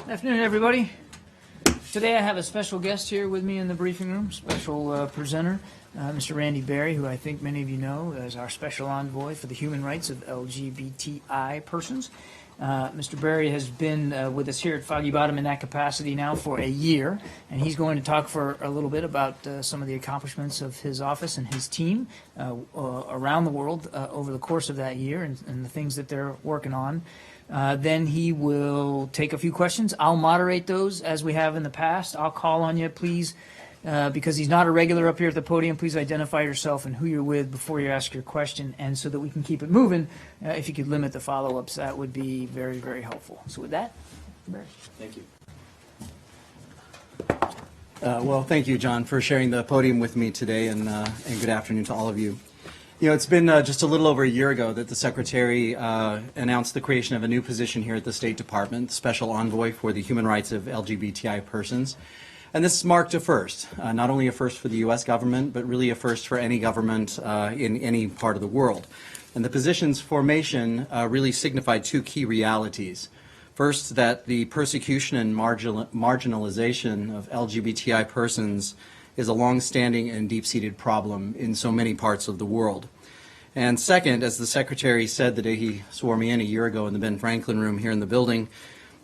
Good afternoon, everybody. Today I have a special guest here with me in the briefing room, special presenter, Mr. Randy Barry, who I think many of you know as our special envoy for the human rights of LGBTI persons. Mr. Barry has been with us here at Foggy Bottom in that capacity now for a year, and he's going to talk for a little bit about some of the accomplishments of his office and his team around the world over the course of that year and the things that they're working on. Then he will take a few questions. I'll moderate those as we have in the past. I'll call on you, please, because he's not a regular up here at the podium. Please identify yourself and who you're with before you ask your question, and so that we can keep it moving, if you could limit the follow-ups, that would be very, very helpful. So with that, Barry. Thank you. Well, thank you, John, for sharing the podium with me today, and good afternoon to all of you. You know, it's been just a little over a year ago that the Secretary announced the creation of a new position here at the State Department, Special Envoy for the Human Rights of LGBTI persons. And this marked a first, not only a first for the U.S. government, but really a first for any government in any part of the world. And the position's formation really signified two key realities. First, that the persecution and marginalization of LGBTI persons is a long-standing and deep-seated problem in so many parts of the world. And second, as the Secretary said the day he swore me in a year ago in the Ben Franklin Room here in the building,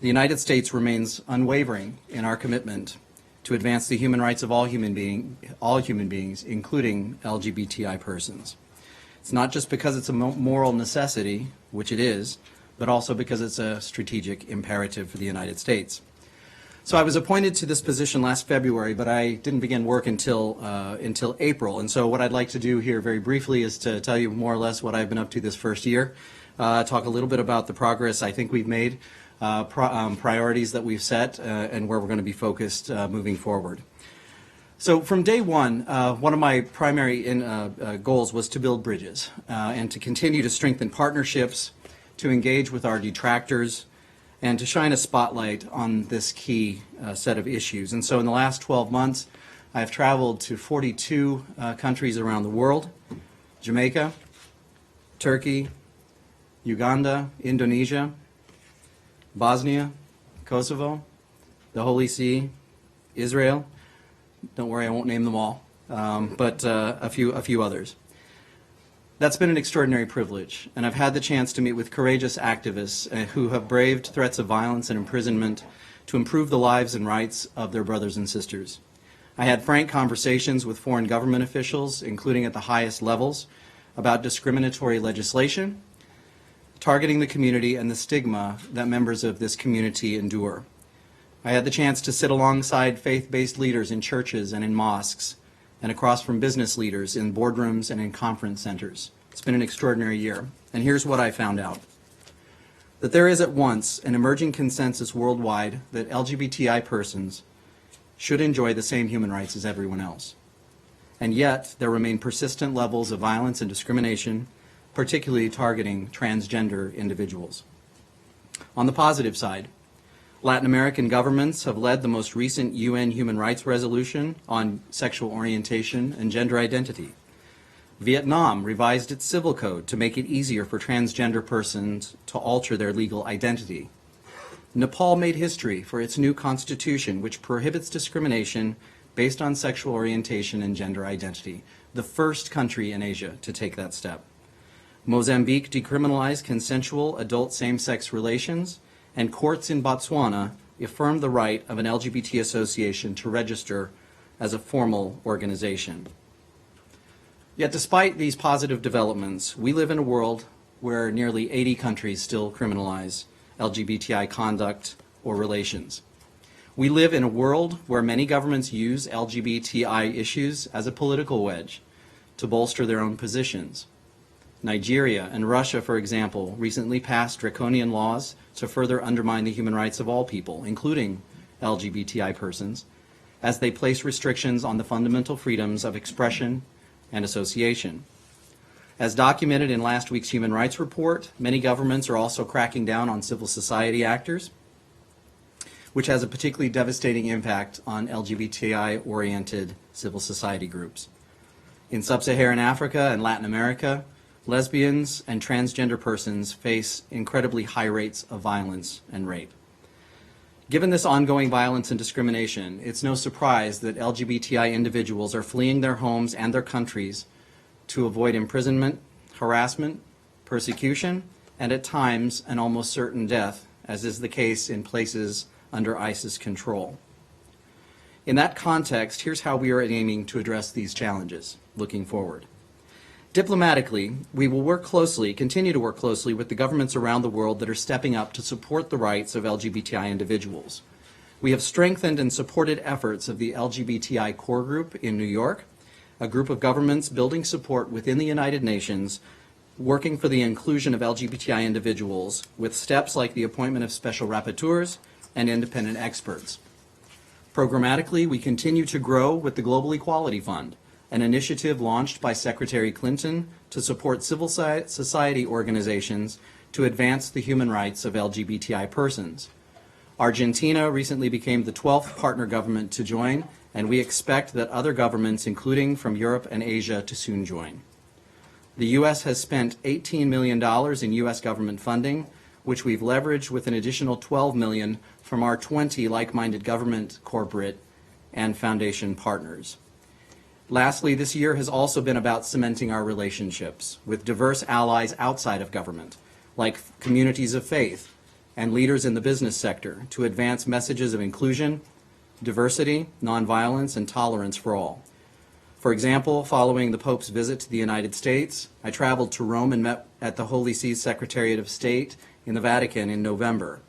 the United States remains unwavering in our commitment to advance the human rights of all human beings, including LGBTI persons. It's not just because it's a moral necessity, which it is, but also because it's a strategic imperative for the United States. So I was appointed to this position last February, but I didn't begin work until April. And so what I'd like to do here very briefly is to tell you more or less what I've been up to this first year, talk a little bit about the progress I think we've made, priorities that we've set, and where we're going to be focused moving forward. So from day one of my primary goals was to build bridges and to continue to strengthen partnerships, to engage with our detractors, and to shine a spotlight on this key set of issues. And so in the last 12 months, I've traveled to 42 countries around the world: Jamaica, Turkey, Uganda, Indonesia, Bosnia, Kosovo, the Holy See, Israel. Don't worry, I won't name them all, but a few others. That's been an extraordinary privilege, and I've had the chance to meet with courageous activists who have braved threats of violence and imprisonment to improve the lives and rights of their brothers and sisters. I had frank conversations with foreign government officials, including at the highest levels, about discriminatory legislation, targeting the community and the stigma that members of this community endure. I had the chance to sit alongside faith-based leaders in churches and in mosques, and across from business leaders in boardrooms and in conference centers. It's been an extraordinary year, and here's what I found out. That there is at once an emerging consensus worldwide that LGBTI persons should enjoy the same human rights as everyone else. And yet, there remain persistent levels of violence and discrimination, particularly targeting transgender individuals. On the positive side, Latin American governments have led the most recent UN Human Rights Resolution on sexual orientation and gender identity. Vietnam revised its civil code to make it easier for transgender persons to alter their legal identity. Nepal made history for its new constitution, which prohibits discrimination based on sexual orientation and gender identity, the first country in Asia to take that step. Mozambique decriminalized consensual adult same-sex relations, and courts in Botswana affirmed the right of an LGBT association to register as a formal organization. Yet despite these positive developments, we live in a world where nearly 80 countries still criminalize LGBTI conduct or relations. We live in a world where many governments use LGBTI issues as a political wedge to bolster their own positions. Nigeria and Russia, for example, recently passed draconian laws to further undermine the human rights of all people, including LGBTI persons, as they place restrictions on the fundamental freedoms of expression and association. As documented in last week's Human Rights Report, many governments are also cracking down on civil society actors, which has a particularly devastating impact on LGBTI-oriented civil society groups. In sub-Saharan Africa and Latin America, lesbians and transgender persons face incredibly high rates of violence and rape. Given this ongoing violence and discrimination, it's no surprise that LGBTI individuals are fleeing their homes and their countries to avoid imprisonment, harassment, persecution, and at times an almost certain death, as is the case in places under ISIS control. In that context, here's how we are aiming to address these challenges looking forward. Diplomatically, we will continue to work closely with the governments around the world that are stepping up to support the rights of LGBTI individuals. We have strengthened and supported efforts of the LGBTI Core Group in New York, a group of governments building support within the United Nations, working for the inclusion of LGBTI individuals with steps like the appointment of special rapporteurs and independent experts. Programmatically, we continue to grow with the Global Equality Fund, an initiative launched by Secretary Clinton to support civil society organizations to advance the human rights of LGBTI persons. Argentina recently became the 12th partner government to join, and we expect that other governments, including from Europe and Asia, to soon join. The U.S. has spent $18 million in U.S. government funding, which we've leveraged with an additional $12 million from our 20 like-minded government, corporate, and foundation partners. Lastly, this year has also been about cementing our relationships with diverse allies outside of government, like communities of faith and leaders in the business sector, to advance messages of inclusion, diversity, nonviolence, and tolerance for all. For example, following the Pope's visit to the United States, I traveled to Rome and met at the Holy See's Secretariat of State in the Vatican in November.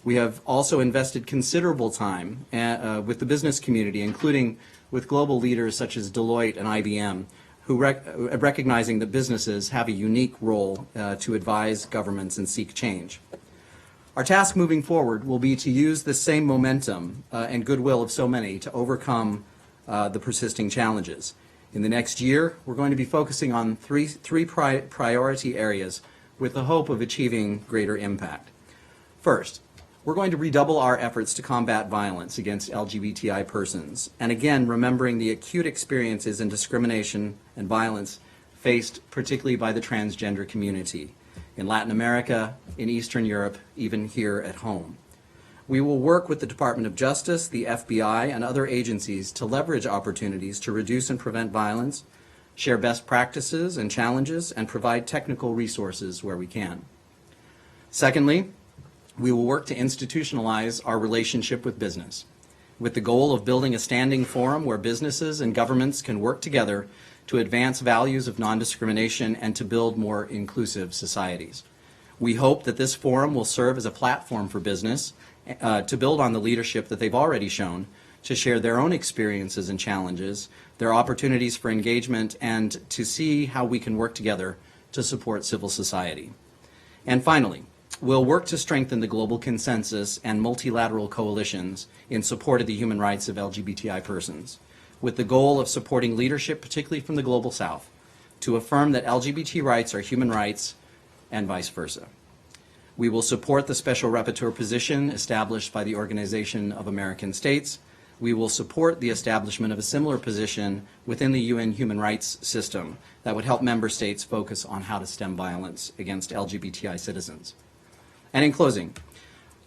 We have also invested considerable time with the business community, including with global leaders such as Deloitte and IBM, who recognizing that businesses have a unique role to advise governments and seek change. Our task moving forward will be to use the same momentum and goodwill of so many to overcome the persisting challenges. In the next year, we're going to be focusing on three priority areas with the hope of achieving greater impact. First, we're going to redouble our efforts to combat violence against LGBTI persons, and again, remembering the acute experiences and discrimination and violence faced particularly by the transgender community in Latin America, in Eastern Europe, even here at home. We will work with the Department of Justice, the FBI, and other agencies to leverage opportunities to reduce and prevent violence, share best practices and challenges, and provide technical resources where we can. Secondly, we will work to institutionalize our relationship with business, with the goal of building a standing forum where businesses and governments can work together to advance values of non-discrimination and to build more inclusive societies. We hope that this forum will serve as a platform for business to build on the leadership that they've already shown, to share their own experiences and challenges, their opportunities for engagement, and to see how we can work together to support civil society. And finally, we'll work to strengthen the global consensus and multilateral coalitions in support of the human rights of LGBTI persons, with the goal of supporting leadership, particularly from the Global South, to affirm that LGBT rights are human rights and vice versa. We will support the Special Rapporteur position established by the Organization of American States. We will support the establishment of a similar position within the UN human rights system that would help member states focus on how to stem violence against LGBTI citizens. And in closing,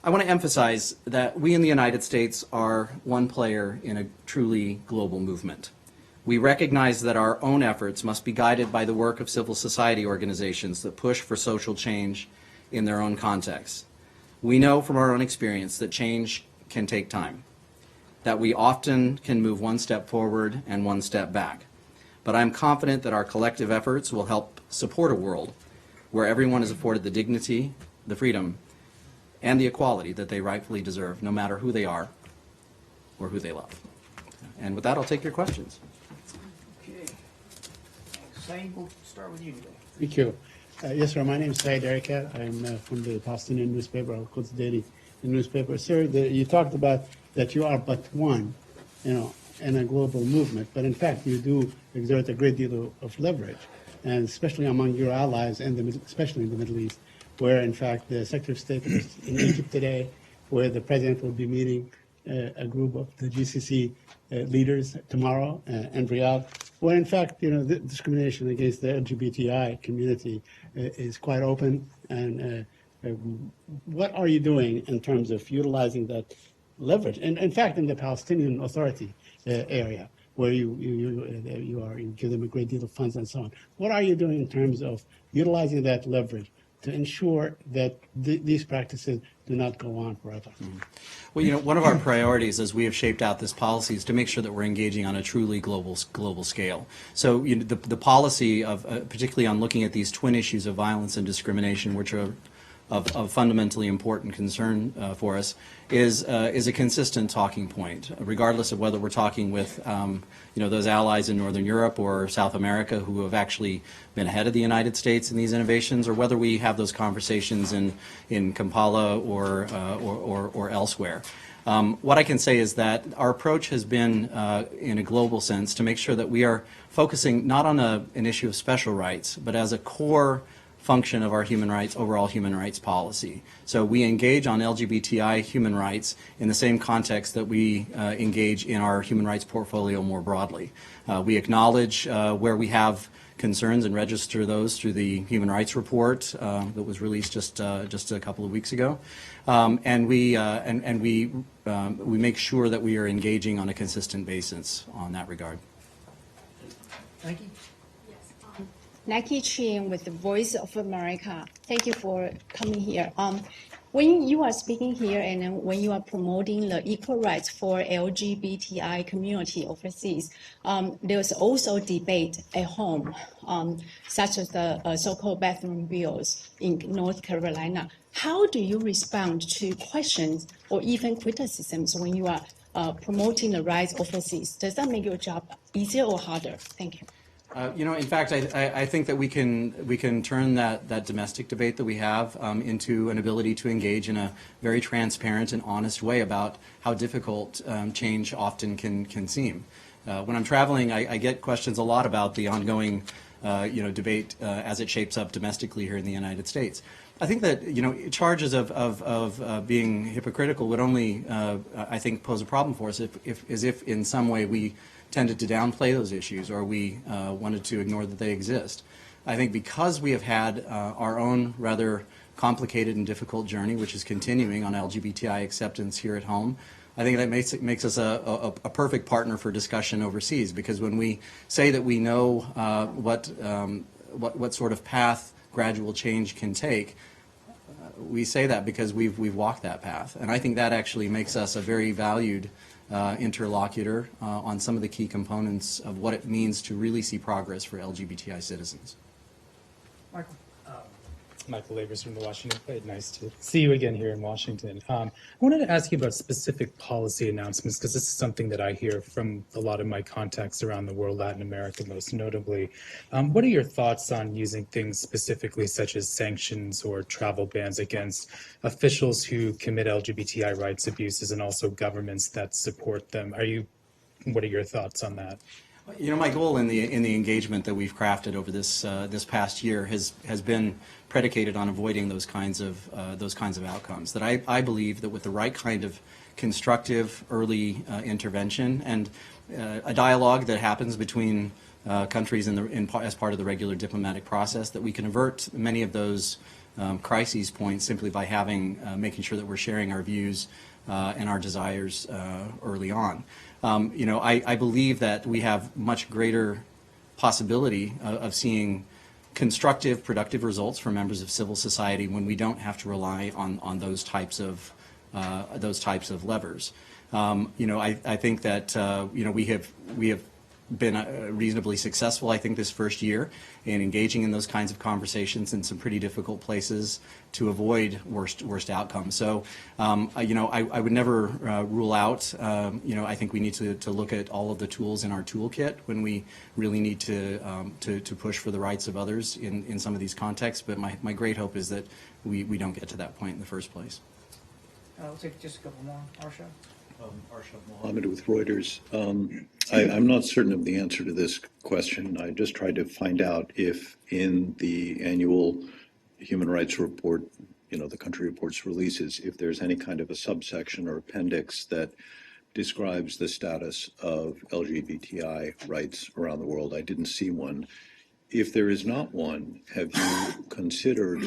I want to emphasize that we in the United States are one player in a truly global movement. We recognize that our own efforts must be guided by the work of civil society organizations that push for social change in their own contexts. We know from our own experience that change can take time, that we often can move one step forward and one step back. But I'm confident that our collective efforts will help support a world where everyone is afforded the dignity, the freedom, and the equality that they rightfully deserve, no matter who they are or who they love. And with that, I'll take your questions. Okay. Saeed, we'll start with you today. Thank you. Yes, sir. My name is Saeed Erekat. I'm from the Palestinian newspaper, Al-Quds Daily newspaper. Sir, you talked about that you are but one, in a global movement, but in fact, you do exert a great deal of leverage, and especially among your allies, and especially in the Middle East, where in fact the Secretary of State is in Egypt today, where the President will be meeting a group of the GCC leaders tomorrow in Riyadh, where in fact, the discrimination against the LGBTI community is quite open. And what are you doing in terms of utilizing that leverage. And in fact, in the Palestinian Authority area, where you give them a great deal of funds and so on. What are you doing in terms of utilizing that leverage to ensure that these practices do not go on forever? Well, one of our priorities as we have shaped out this policy is to make sure that we're engaging on a truly global scale. So the policy of, particularly on looking at these twin issues of violence and discrimination, which are of fundamentally important concern for us, is a consistent talking point, regardless of whether we're talking with those allies in Northern Europe or South America who have actually been ahead of the United States in these innovations, or whether we have those conversations in Kampala or elsewhere. What I can say is that our approach has been, in a global sense, to make sure that we are focusing not on an issue of special rights, but as a core function of our overall human rights policy. So we engage on LGBTI human rights in the same context that we engage in our human rights portfolio more broadly. We acknowledge where we have concerns and register those through the Human Rights Report that was released just a couple of weeks ago, and we make sure that we are engaging on a consistent basis on that regard. Thank you. Nike Chin with the Voice of America. Thank you for coming here. When you are speaking here and then when you are promoting the equal rights for LGBTI community overseas, there's also debate at home, such as the so-called bathroom bills in North Carolina. How do you respond to questions or even criticisms when you are promoting the rights overseas? Does that make your job easier or harder? Thank you. In fact, I think that we can turn that domestic debate that we have into an ability to engage in a very transparent and honest way about how difficult change often can seem. When I'm traveling, I get questions a lot about the ongoing debate as it shapes up domestically here in the United States. I think that charges of being hypocritical would only I think pose a problem for us if in some way we tended to downplay those issues or we wanted to ignore that they exist. I think because we have had our own rather complicated and difficult journey, which is continuing on LGBTI acceptance here at home, I think that makes us a perfect partner for discussion overseas, because when we say that we know what sort of path gradual change can take, we say that because we've walked that path. And I think that actually makes us a very valued interlocutor on some of the key components of what it means to really see progress for LGBTI citizens. Michael. Michael Labers from the Washington Post. Nice to see you again here in Washington. I wanted to ask you about specific policy announcements, because this is something that I hear from a lot of my contacts around the world, Latin America most notably. What are your thoughts on using things specifically such as sanctions or travel bans against officials who commit LGBTI rights abuses and also governments that support them? What are your thoughts on that? My goal in the engagement that we've crafted over this past year has been predicated on avoiding those kinds of outcomes. That I believe that with the right kind of constructive early intervention and a dialogue that happens between countries as part of the regular diplomatic process, that we can avert many of those crises points simply by making sure that we're sharing our views and our desires early on. I believe that we have much greater possibility of seeing constructive, productive results for members of civil society when we don't have to rely on those types of levers. I think that we have been reasonably successful, I think, this first year in engaging in those kinds of conversations in some pretty difficult places to avoid worst outcomes. So, I would never rule out. I think we need to look at all of the tools in our toolkit when we really need to push for the rights of others in some of these contexts. But my great hope is that we don't get to that point in the first place. We'll take just a couple more. Arshad? Arshad Mohammed with Reuters. I'm not certain of the answer to this question. I just tried to find out if in the annual Human Rights Report, the country reports releases, if there's any kind of a subsection or appendix that describes the status of LGBTI rights around the world. I didn't see one. If there is not one, have you considered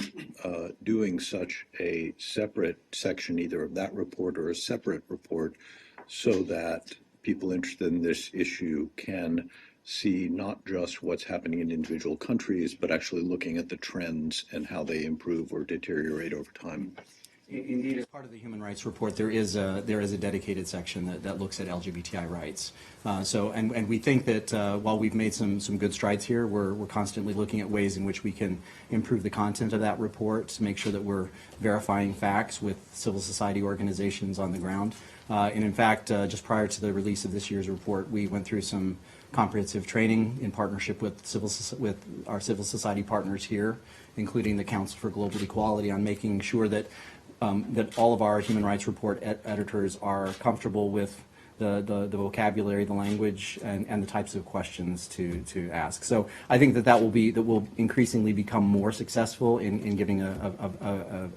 doing such a separate section, either of that report or a separate report, so that people interested in this issue can see not just what's happening in individual countries, but actually looking at the trends and how they improve or deteriorate over time? Indeed, as part of the Human Rights Report, there is a dedicated section that looks at LGBTI rights. And we think that while we've made some good strides here, we're constantly looking at ways in which we can improve the content of that report to make sure that we're verifying facts with civil society organizations on the ground. And in fact, just prior to the release of this year's report, we went through some comprehensive training in partnership with our civil society partners here, including the Council for Global Equality, on making sure that that all of our Human Rights Report editors are comfortable with the vocabulary, the language, and the types of questions to ask. So I think that will increasingly become more successful in giving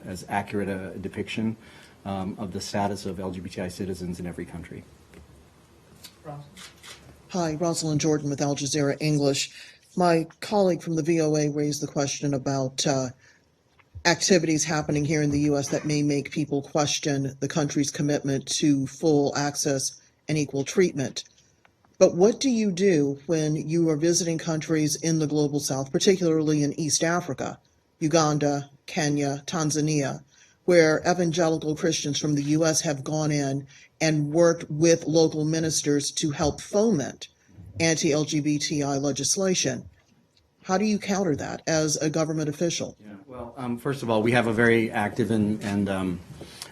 as accurate a depiction of the status of LGBTI citizens in every country. Hi, Rosalind Jordan with Al Jazeera English. My colleague from the VOA raised the question about activities happening here in the U.S. that may make people question the country's commitment to full access and equal treatment. But what do you do when you are visiting countries in the Global South, particularly in East Africa, Uganda, Kenya, Tanzania, where evangelical Christians from the U.S. have gone in and worked with local ministers to help foment anti-LGBTI legislation? How do you counter that as a government official? Yeah, well, first of all, we have a very active and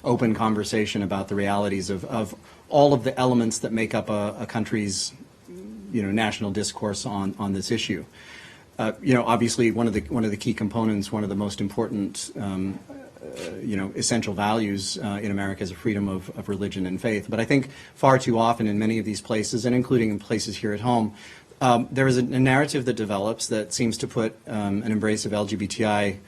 open conversation about the realities of all of the elements that make up a country's national discourse on this issue. Obviously, one of the key components, one of the most important essential values in America is a freedom of religion and faith. But I think far too often in many of these places, and including in places here at home, there is a narrative that develops that seems to put an embrace of LGBTI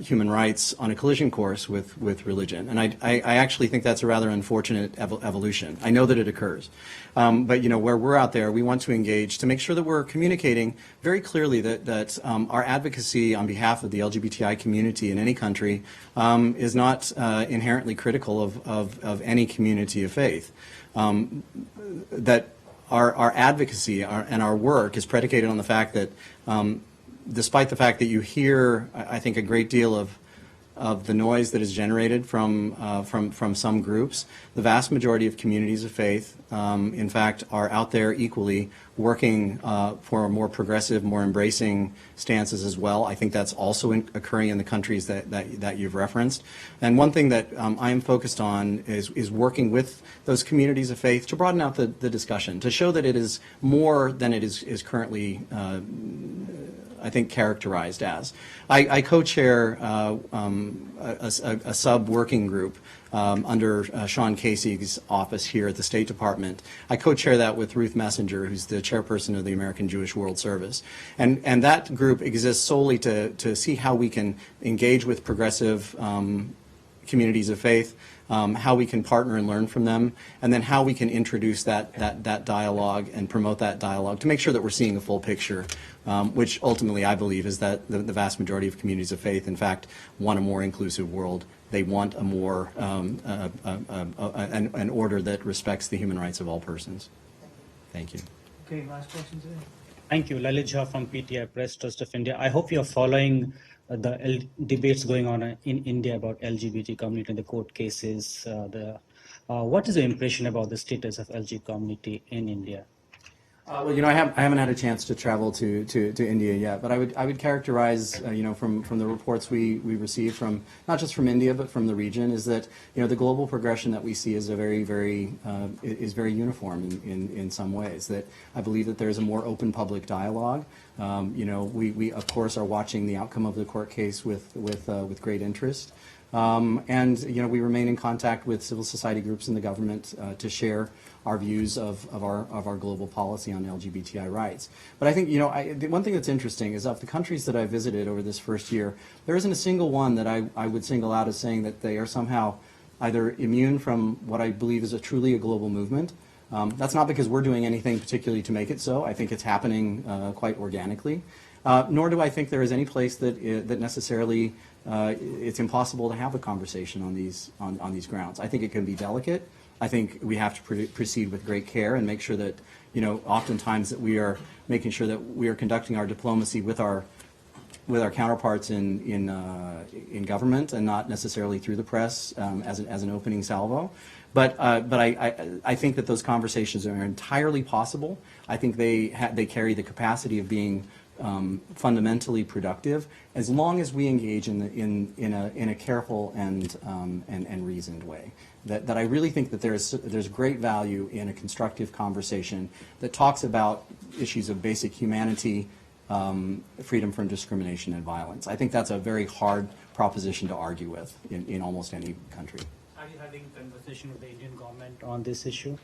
human rights on a collision course with religion. And I actually think that's a rather unfortunate evolution. I know that it occurs. But where we're out there, we want to engage to make sure that we're communicating very clearly that our advocacy on behalf of the LGBTI community in any country is not inherently critical of any community of faith. That our advocacy and our work is predicated on the fact that despite the fact that you hear, I think, a great deal of the noise that is generated from some groups, the vast majority of communities of faith, in fact, are out there equally working for more progressive, more embracing stances as well. I think that's also occurring in the countries that you've referenced. And one thing that I am focused on is working with those communities of faith to broaden out the discussion, to show that it is more than it is currently I think, characterized as. I co-chair a sub-working group under Sean Casey's office here at the State Department. I co-chair that with Ruth Messenger, who's the chairperson of the American Jewish World Service. And that group exists solely to see how we can engage with progressive communities of faith, how we can partner and learn from them, and then how we can introduce that dialogue and promote that dialogue to make sure that we're seeing a full picture, which ultimately I believe is that the vast majority of communities of faith, in fact, want a more inclusive world. They want a more an order that respects the human rights of all persons. Thank you. Okay, last question today. Thank you. Lalit Jha from PTI Press Trust of India. I hope you're following the debates going on in India about LGBT community and the court cases. What is your impression about the status of LGBT community in India? Well, I haven't had a chance to travel to India yet, but I would characterize, from the reports we receive from not just from India but from the region, is that the global progression that we see is very uniform in some ways. That I believe that there is a more open public dialogue. We of course are watching the outcome of the court case with great interest. And we remain in contact with civil society groups in the government to share our views of our global policy on LGBTI rights. But I think the one thing that's interesting is of the countries that I visited over this first year, there isn't a single one that I would single out as saying that they are somehow either immune from what I believe is truly a global movement. That's not because we're doing anything particularly to make it so. I think it's happening quite organically. Nor do I think there is any place that necessarily it's impossible to have a conversation on these grounds. I think it can be delicate. I think we have to proceed with great care and make sure that, oftentimes that we are making sure that we are conducting our diplomacy with our counterparts in government and not necessarily through the press as an opening salvo. But I think that those conversations are entirely possible. I think they carry the capacity of being fundamentally productive as long as we engage in a careful and reasoned way. That I really think that there's great value in a constructive conversation that talks about issues of basic humanity, freedom from discrimination and violence. I think that's a very hard proposition to argue with in almost any country. Are you having conversation with the Indian government on this issue?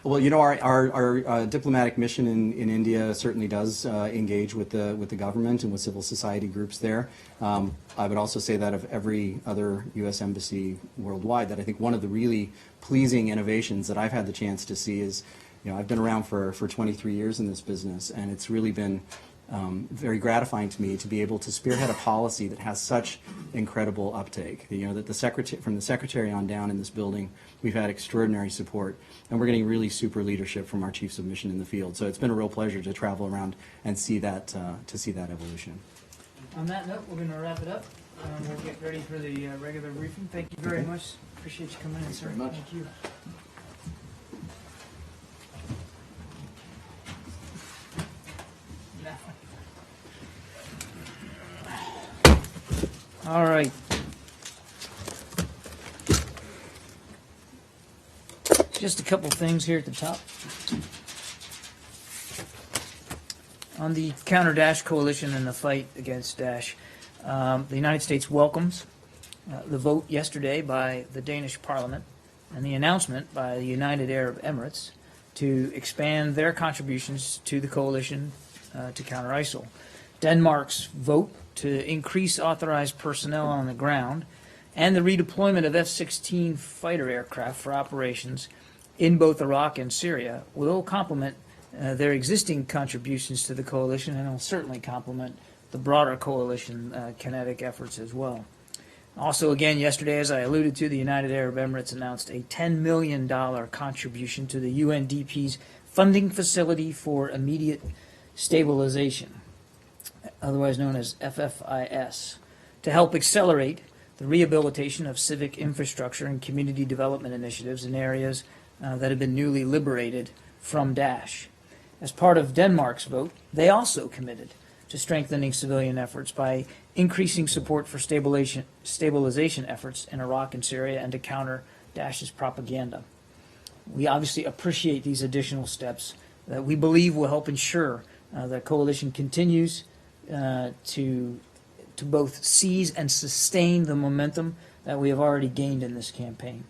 Well, our diplomatic mission in India certainly does engage with the government and with civil society groups there. I would also say that of every other U.S. embassy worldwide, that I think one of the really pleasing innovations that I've had the chance to see is, I've been around for 23 years in this business, and it's really been very gratifying to me to be able to spearhead a policy that has such incredible uptake. That from the secretary on down in this building, we've had extraordinary support, and we're getting really super leadership from our chiefs of mission in the field. So it's been a real pleasure to travel around and see that evolution. On that note, we're going to wrap it up. We'll get ready for the regular briefing. Thank you very much. Appreciate you coming in, sir. Very much. Thank you. All right. Just a couple things here at the top. On the Counter Daesh Coalition and the fight against Daesh, the United States welcomes the vote yesterday by the Danish Parliament and the announcement by the United Arab Emirates to expand their contributions to the coalition to counter ISIL. Denmark's vote to increase authorized personnel on the ground and the redeployment of F-16 fighter aircraft for operations in both Iraq and Syria will complement their existing contributions to the coalition, and will certainly complement the broader coalition kinetic efforts as well. Also, again, yesterday, as I alluded to, the United Arab Emirates announced a $10 million contribution to the UNDP's funding facility for immediate stabilization, otherwise known as FFIS, to help accelerate the rehabilitation of civic infrastructure and community development initiatives in areas that have been newly liberated from Daesh. As part of Denmark's vote, they also committed to strengthening civilian efforts by increasing support for stabilization efforts in Iraq and Syria and to counter Daesh's propaganda. We obviously appreciate these additional steps that we believe will help ensure the coalition continues to both seize and sustain the momentum that we have already gained in this campaign.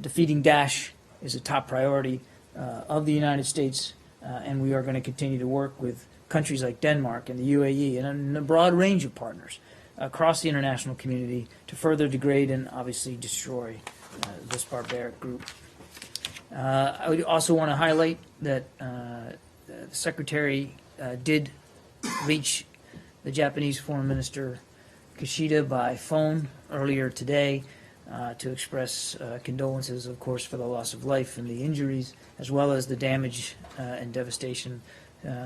Defeating Daesh is a top priority of the United States, and we are going to continue to work with countries like Denmark and the UAE and a broad range of partners across the international community to further degrade and obviously destroy this barbaric group. I would also want to highlight that the Secretary did reach the Japanese Foreign Minister Kishida by phone earlier today to express condolences, of course, for the loss of life and the injuries, as well as the damage and devastation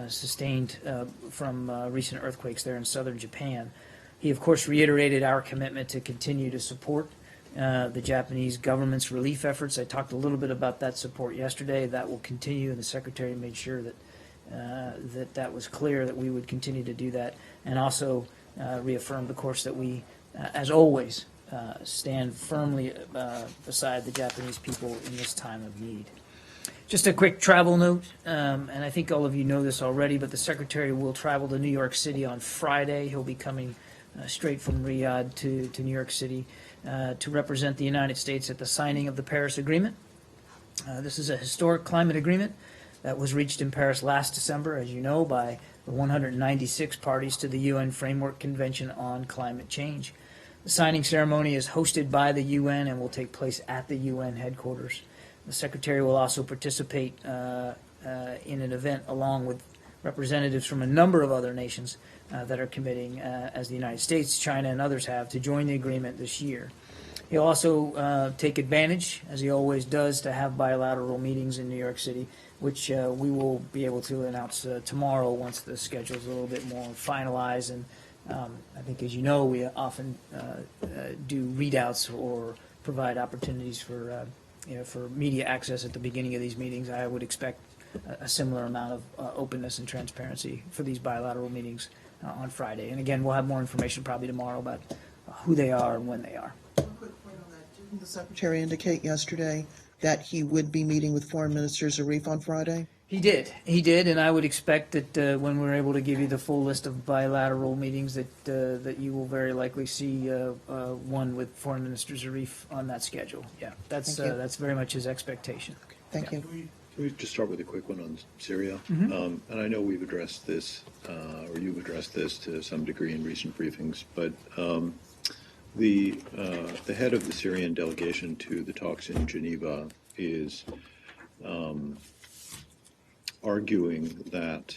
sustained from recent earthquakes there in southern Japan. He, of course, reiterated our commitment to continue to support the Japanese government's relief efforts. I talked a little bit about that support yesterday. That will continue, and the Secretary made sure that that was clear, that we would continue to do that, and also reaffirmed, of course, that we, as always, stand firmly beside the Japanese people in this time of need. Just a quick travel note, and I think all of you know this already, but the Secretary will travel to New York City on Friday. He'll be coming straight from Riyadh to New York City to represent the United States at the signing of the Paris Agreement. This is a historic climate agreement that was reached in Paris last December, as you know, by the 196 parties to the UN Framework Convention on Climate Change. The signing ceremony is hosted by the UN and will take place at the UN headquarters. The Secretary will also participate in an event along with representatives from a number of other nations that are committing, as the United States, China, and others have, to join the agreement this year. He'll also take advantage, as he always does, to have bilateral meetings in New York City, which we will be able to announce tomorrow once the schedule is a little bit more finalized. And I think, as you know, we often do readouts or provide opportunities for for media access at the beginning of these meetings. I would expect a similar amount of openness and transparency for these bilateral meetings on Friday. And again, we'll have more information probably tomorrow about who they are and when they are. One quick point on that. Didn't the Secretary indicate yesterday that he would be meeting with Foreign Minister Zarif on Friday? He did, and I would expect that when we're able to give you the full list of bilateral meetings, that you will very likely see one with Foreign Minister Zarif on that schedule. Yeah, that's Thank you. that's very much his expectation. Thank you. Can we just start with a quick one on Syria? Mm-hmm. And I know we've addressed this, or you've addressed this to some degree in recent briefings, but the head of the Syrian delegation to the talks in Geneva is arguing that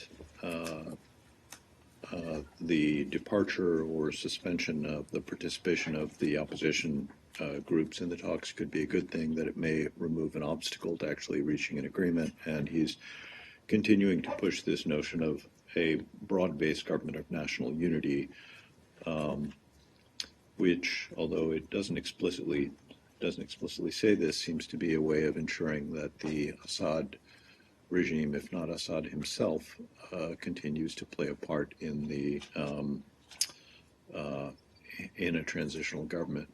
the departure or suspension of the participation of the opposition groups in the talks could be a good thing, that it may remove an obstacle to actually reaching an agreement. And he's continuing to push this notion of a broad-based government of national unity, which, although it doesn't explicitly say this, seems to be a way of ensuring that the Assad regime, if not Assad himself, continues to play a part in the in a transitional government.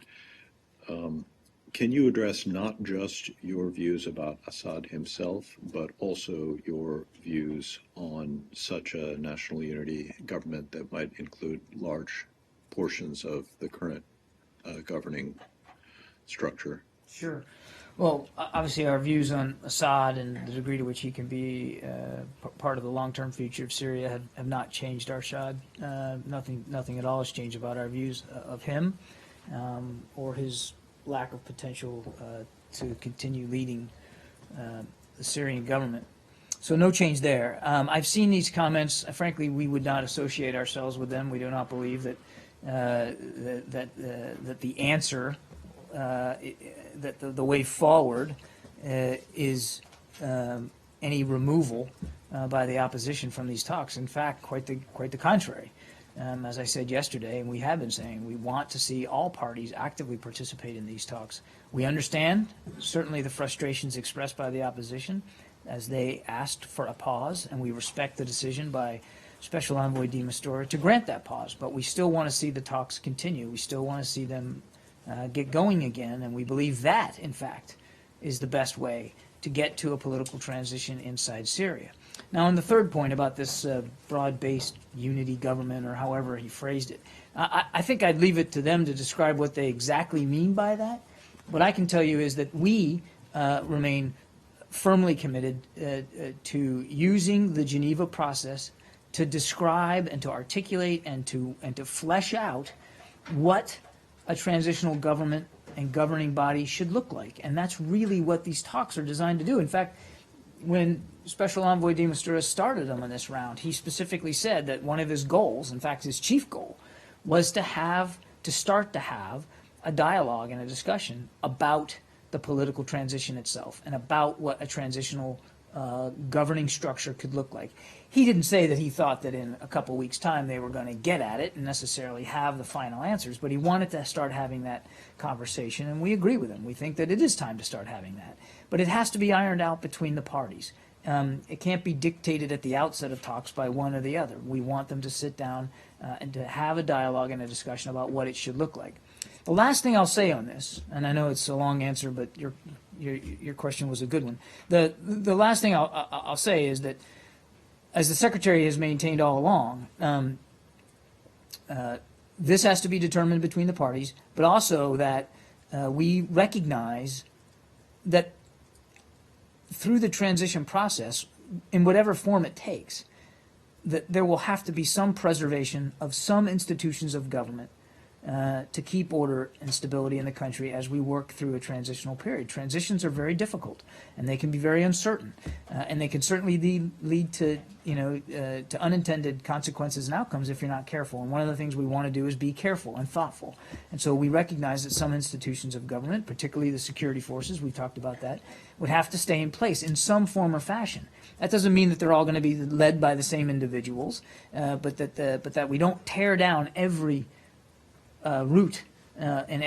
Can you address not just your views about Assad himself, but also your views on such a national unity government that might include large portions of the current governing structure? Sure. Well, obviously, our views on Assad and the degree to which he can be part of the long-term future of Syria have not changed, Arshad. Nothing at all has changed about our views of him or his lack of potential to continue leading the Syrian government. So no change there. I've seen these comments. Frankly, we would not associate ourselves with them. We do not believe that that the answer, that the way forward is any removal by the opposition from these talks. In fact, quite the contrary. As I said yesterday, and we have been saying, we want to see all parties actively participate in these talks. We understand certainly the frustrations expressed by the opposition as they asked for a pause, and we respect the decision by Special Envoy de Mistura to grant that pause. But we still want to see the talks continue. We still want to see them get going again, and we believe that, in fact, is the best way to get to a political transition inside Syria. Now, on the third point about this broad-based unity government, or however he phrased it, I think I'd leave it to them to describe what they exactly mean by that. What I can tell you is that we remain firmly committed to using the Geneva process to describe and to articulate and to flesh out what a transitional government and governing body should look like. And that's really what these talks are designed to do. In fact, when Special Envoy de Mistura started them in this round, he specifically said that one of his goals, in fact his chief goal, was to start to have a dialogue and a discussion about the political transition itself and about what a transitional governing structure could look like. He didn't say that he thought that in a couple weeks' time they were going to get at it and necessarily have the final answers, but he wanted to start having that conversation, and we agree with him. We think that it is time to start having that. But it has to be ironed out between the parties. It can't be dictated at the outset of talks by one or the other. We want them to sit down and to have a dialogue and a discussion about what it should look like. The last thing I'll say on this, and I know it's a long answer, but your question was a good one. The last thing I'll say is that, as the Secretary has maintained all along, this has to be determined between the parties, but also that we recognize that through the transition process, in whatever form it takes, that there will have to be some preservation of some institutions of government to keep order and stability in the country as we work through a transitional period. Transitions are very difficult, and they can be very uncertain, and they can certainly lead to to unintended consequences and outcomes if you're not careful. And one of the things we want to do is be careful and thoughtful. And so we recognize that some institutions of government, particularly the security forces, we talked about that, would have to stay in place in some form or fashion. That doesn't mean that they're all going to be led by the same individuals, but that we don't tear down every root and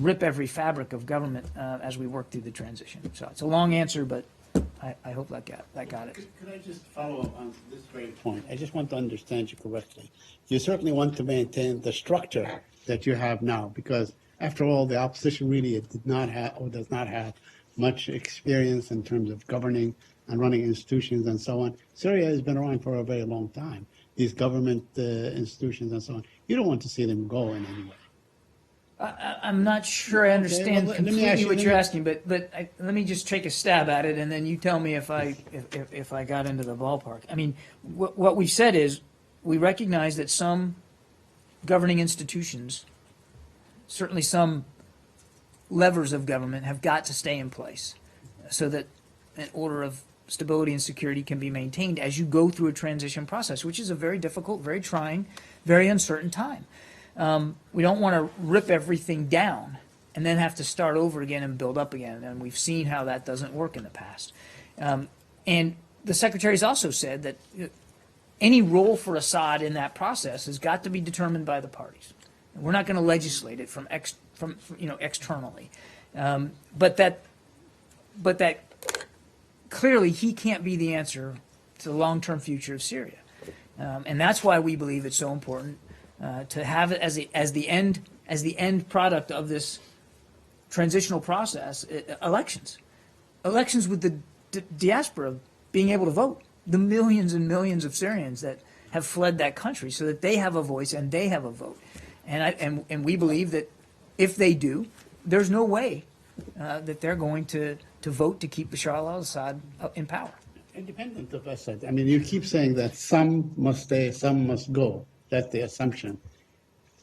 rip every fabric of government as we work through the transition. So it's a long answer, but I hope that got it. Could I just follow up on this very point? I just want to understand you correctly. You certainly want to maintain the structure that you have now, because after all, the opposition really did not have or does not have much experience in terms of governing and running institutions and so on. Syria has been around for a very long time. These government institutions and so on. You don't want to see them go in any way. I'm not sure I understand well, let me completely ask you- what you're asking, but let me just take a stab at it, and then you tell me if I got into the ballpark. I mean, what we said is we recognize that some governing institutions, certainly some levers of government, have got to stay in place so that an order of stability and security can be maintained as you go through a transition process, which is a very difficult, very trying, very uncertain time. We don't want to rip everything down and then have to start over again and build up again. And we've seen how that doesn't work in the past. And the secretary's also said that any role for Assad in that process has got to be determined by the parties. We're not going to legislate it from externally, but that clearly he can't be the answer to the long-term future of Syria, and that's why we believe it's so important to have it as the end product of this transitional process. Elections with the diaspora being able to vote, the millions and millions of Syrians that have fled that country, so that they have a voice and they have a vote, and we believe that if they do, there's no way that they're going to vote to keep Bashar al-Assad in power. Independent of Assad, I mean, you keep saying that some must stay, some must go. That's the assumption.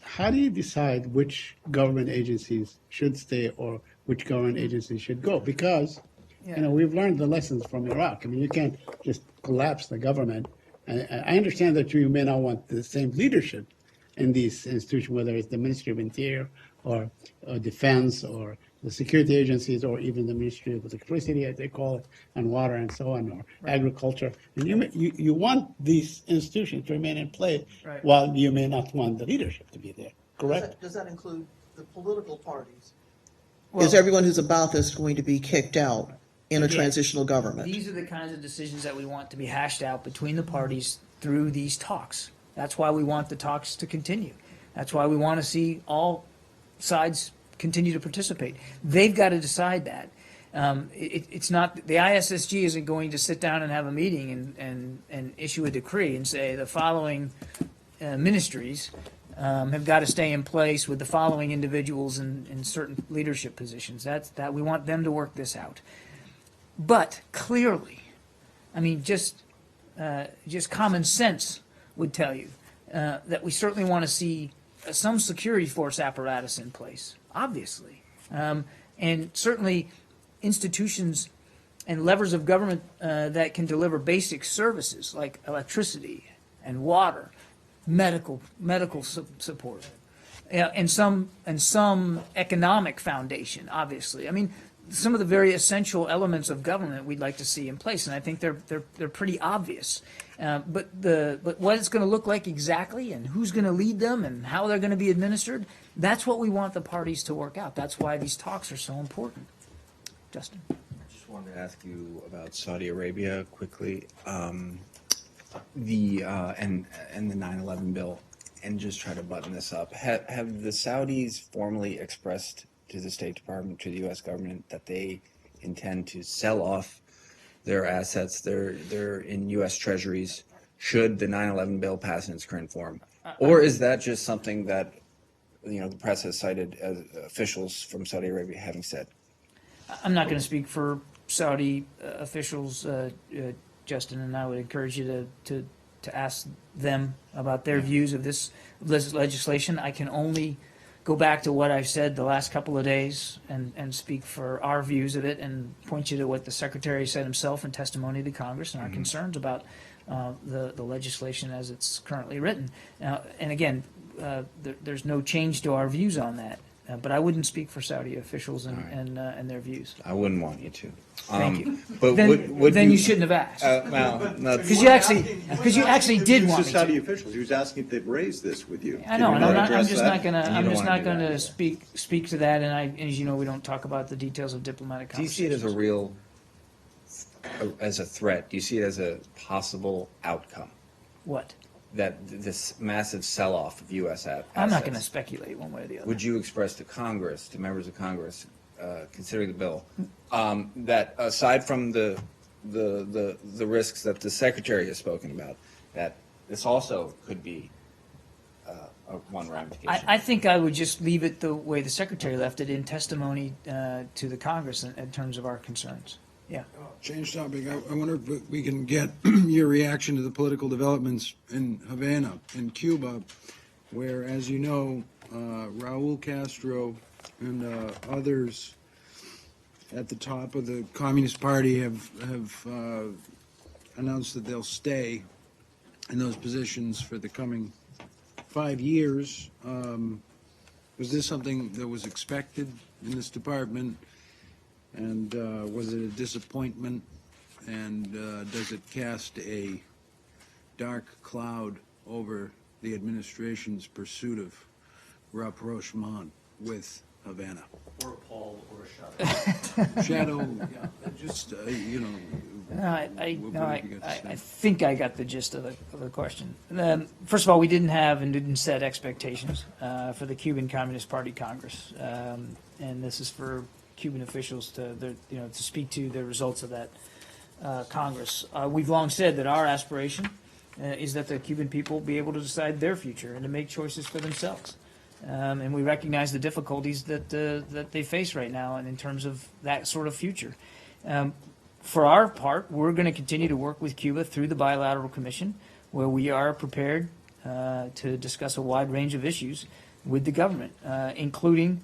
How do you decide which government agencies should stay or which government agencies should go? Because, we've learned the lessons from Iraq. I mean, you can't just collapse the government. And I understand that you may not want the same leadership in these institutions, whether it's the Ministry of Interior or Defense or the security agencies or even the Ministry of Electricity, as they call it, and water and so on, or agriculture. And you want these institutions to remain in place, Right. while you may not want the leadership to be there, correct? Does that include the political parties? Well, Is everyone who's a Ba'athist going to be kicked out in a Again, transitional government? These are the kinds of decisions that we want to be hashed out between the parties through these talks. That's why we want the talks to continue. That's why we want to see all sides continue to participate. They've got to decide that. It's not, the ISSG isn't going to sit down and have a meeting and issue a decree and say the following ministries have got to stay in place with the following individuals in certain leadership positions. That we want them to work this out. But clearly, I mean, just common sense would tell you that we certainly want to see some security force apparatus in place, obviously. And certainly institutions and levers of government that can deliver basic services like electricity and water, medical support, and some economic foundation, obviously. I mean, some of the very essential elements of government we'd like to see in place, and I think they're pretty obvious. But what it's going to look like exactly, and who's going to lead them, and how they're going to be administered, that's what we want the parties to work out. That's why these talks are so important. Justin. I just wanted to ask you about Saudi Arabia quickly, and the 9/11 bill, and just try to button this up. Have the Saudis formally expressed to the State Department, to the U.S. government, that they intend to sell off their assets, they're in U.S. treasuries, should the 9/11 bill pass in its current form? Or is that just something that, the press has cited as officials from Saudi Arabia having said? I'm not going to speak for Saudi officials, Justin, and I would encourage you to to ask them about their views of this legislation. I can only go back to what I've said the last couple of days and speak for our views of it and point you to what the Secretary said himself in testimony to Congress and our concerns about the legislation as it's currently written. And again, there's no change to our views on that. But I wouldn't speak for Saudi officials and their views. I wouldn't want you to. Thank you. But Then, would then you shouldn't have asked. Well, no, Because you actually did He was want the me Saudi to. officials. He was asking if they'd raise this with you. I know, Can and you I'm address just that? not gonna, I'm don't just wanna not do that, gonna yeah. speak to that, and as you know, we don't talk about the details of diplomatic do you see conversations. it as a real, as a threat? Do you see it as a possible outcome? What? That this massive sell-off of U.S. assets? I'm not gonna speculate one way or the other. Would you express to Congress, to members of Congress, considering the bill, that aside from the risks that the Secretary has spoken about, that this also could be one ramification? I think I would just leave it the way the Secretary left it in testimony to the Congress in terms of our concerns. Yeah. Change topic. I wonder if we can get your reaction to the political developments in Havana, in Cuba, where, as you know, Raul Castro and others at the top of the Communist Party have announced that they'll stay in those positions for the coming 5 years. Was this something that was expected in this department? And was it a disappointment? And does it cast a dark cloud over the administration's pursuit of rapprochement with Havana? Or a pall or a shadow. Shadow, yeah, just, you know. I think I got the gist of the question. First of all, we didn't have and didn't set expectations for the Cuban Communist Party Congress, and this is for Cuban officials to speak to the results of that Congress. We've long said that our aspiration is that the Cuban people be able to decide their future and to make choices for themselves. And we recognize the difficulties that they face right now, and in terms of that sort of future. For our part, we're going to continue to work with Cuba through the Bilateral Commission, where we are prepared to discuss a wide range of issues with the government, including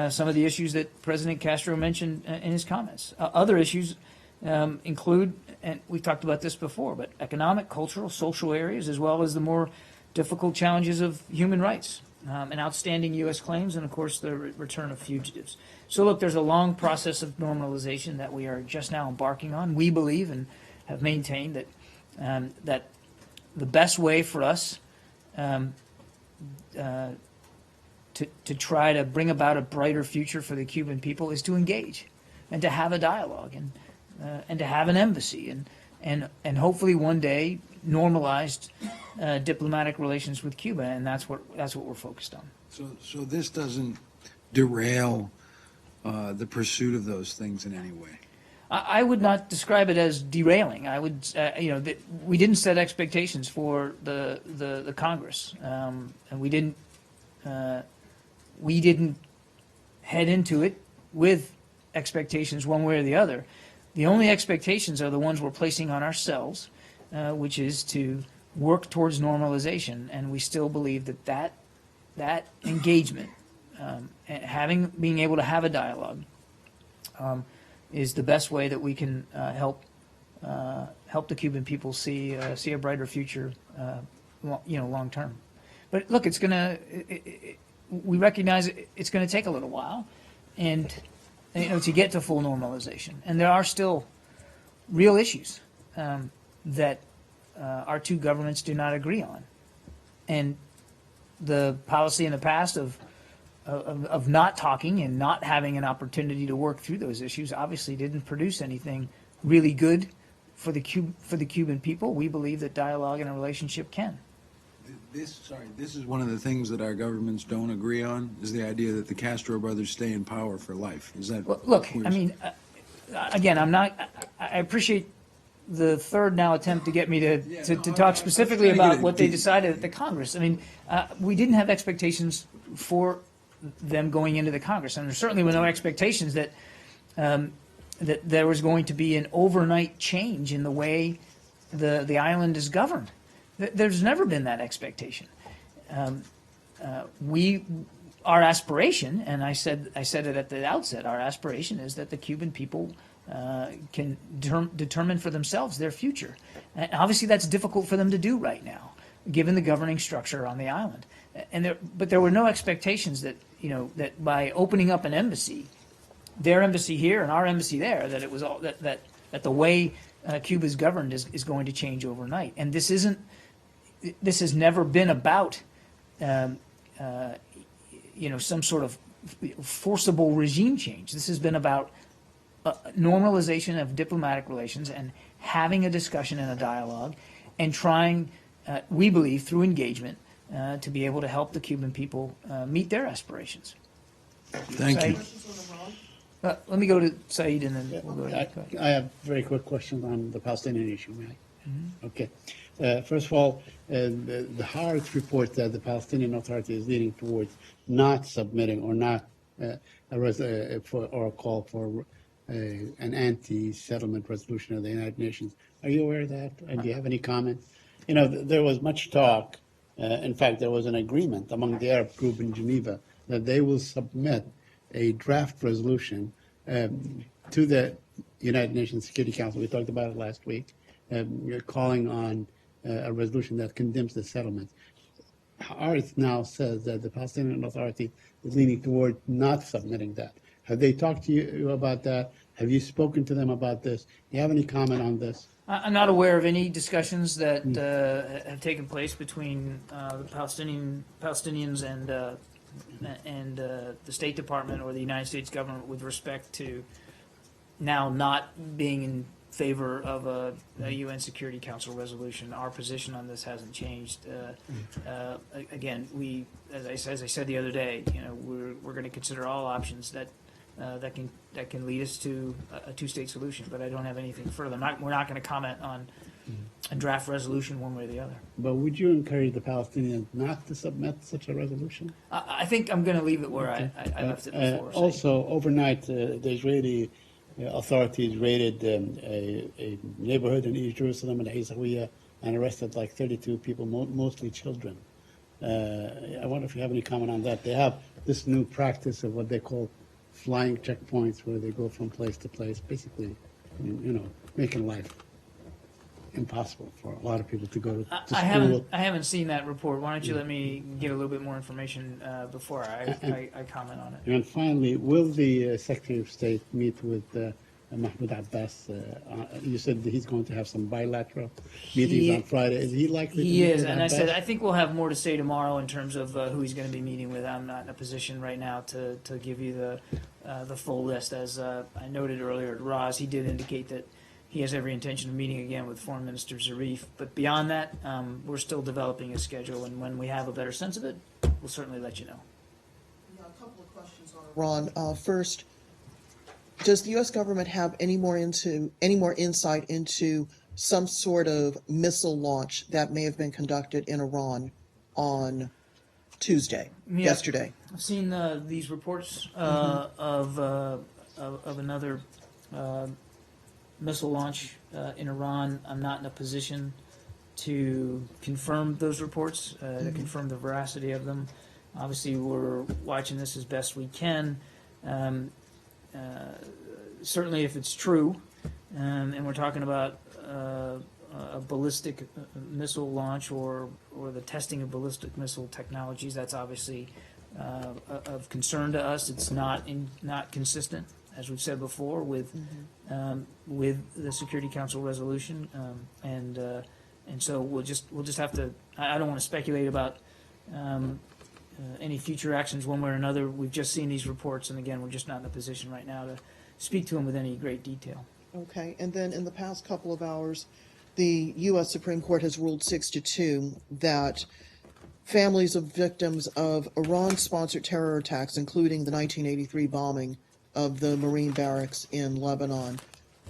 some of the issues that President Castro mentioned in his comments. Other issues include, and we've talked about this before, but economic, cultural, social areas, as well as the more difficult challenges of human rights and outstanding U.S. claims, and of course the return of fugitives. So look, there's a long process of normalization that we are just now embarking on. We believe and have maintained that that the best way for us to try to bring about a brighter future for the Cuban people is to engage and to have a dialogue and to have an embassy and hopefully one day normalized diplomatic relations with Cuba, and that's what we're focused on. So this doesn't derail the pursuit of those things in any way? I would not describe it as derailing. I would, that we didn't set expectations for the Congress, and we didn't head into it with expectations one way or the other. The only expectations are the ones we're placing on ourselves, which is to work towards normalization, and we still believe that engagement, being able to have a dialogue, is the best way that we can help the Cuban people see a brighter future, long term. But look, we recognize it's going to take a little while, and to get to full normalization. And there are still real issues that our two governments do not agree on, and the policy in the past of not talking and not having an opportunity to work through those issues obviously didn't produce anything really good for the Cuban people. We believe that dialogue and a relationship can. This is one of the things that our governments don't agree on, is the idea that the Castro brothers stay in power for life. Is that? Well, look, I mean, again, I appreciate the third now attempt to get me to talk specifically about what they decided at the Congress. I mean, we didn't have expectations for them going into the Congress, and there certainly were no expectations that that there was going to be an overnight change in the way the island is governed. There's never been that expectation. Our aspiration, and I said it at the outset, our aspiration is that the Cuban people can determine for themselves their future. And obviously, that's difficult for them to do right now, given the governing structure on the island. But there were no expectations that that by opening up an embassy, their embassy here and our embassy there, that it was all that the way Cuba is governed is going to change overnight. And this has never been about some sort of forcible regime change. This has been about normalization of diplomatic relations and having a discussion and a dialogue and trying, we believe, through engagement, to be able to help the Cuban people meet their aspirations. Thank you. Let me go to Saeed and then we'll go to I have very quick questions on the Palestinian issue, may I? Okay. First of all, the Haaretz report that the Palestinian Authority is leaning towards not submitting or not or a call for an anti-settlement resolution of the United Nations. Are you aware of that? And do you have any comment? There was much talk. In fact, there was an agreement among the Arab group in Geneva that they will submit a draft resolution to the United Nations Security Council. We talked about it last week. You're calling on a resolution that condemns the settlement. Haaretz now says that the Palestinian Authority is leaning toward not submitting that. Have they talked to you about that? Have you spoken to them about this? Do you have any comment on this? I'm not aware of any discussions that have taken place between the Palestinians and the State Department or the United States government with respect to now not being in favor of a UN Security Council resolution. Our position on this hasn't changed. Again, as I said the other day, we're going to consider all options that can lead us to a two-state solution. But I don't have anything further. We're not going to comment on a draft resolution one way or the other. But would you encourage the Palestinians not to submit such a resolution? I think I'm going to leave it where I left it before. Also, overnight, the Israeli authorities raided a neighborhood in East Jerusalem in Aizawiya and arrested like 32 people, mostly children. I wonder if you have any comment on that. They have this new practice of what they call flying checkpoints, where they go from place to place, basically, making life impossible for a lot of people to go to school. I haven't seen that report. Why don't you let me get a little bit more information before I comment on it. And finally, will the Secretary of State meet with Mahmoud Abbas? You said that he's going to have some bilateral meetings on Friday. Is he likely to He meet is, with and I Abbas? said I think we'll have more to say tomorrow in terms of who he's going to be meeting with. I'm not in a position right now to give you the full list. As I noted earlier at Roz, he did indicate that he has every intention of meeting again with Foreign Minister Zarif. But beyond that, we're still developing a schedule, and when we have a better sense of it, we'll certainly let you know. A couple of questions on Iran. First, does the U.S. government have any more insight into some sort of missile launch that may have been conducted in Iran on Tuesday, yesterday? I've seen these reports of another missile launch in Iran. I'm not in a position to confirm those reports, to confirm the veracity of them. Obviously, we're watching this as best we can. Certainly, if it's true, and we're talking about a ballistic missile launch or the testing of ballistic missile technologies, that's obviously of concern to us. It's not consistent, as we've said before, with the Security Council resolution, and so we'll just have to. I don't want to speculate about any future actions one way or another. We've just seen these reports, and again, we're just not in a position right now to speak to them with any great detail. Okay, and then in the past couple of hours, the U.S. Supreme Court has ruled 6-2 that families of victims of Iran-sponsored terror attacks, including the 1983 bombing of the Marine barracks in Lebanon,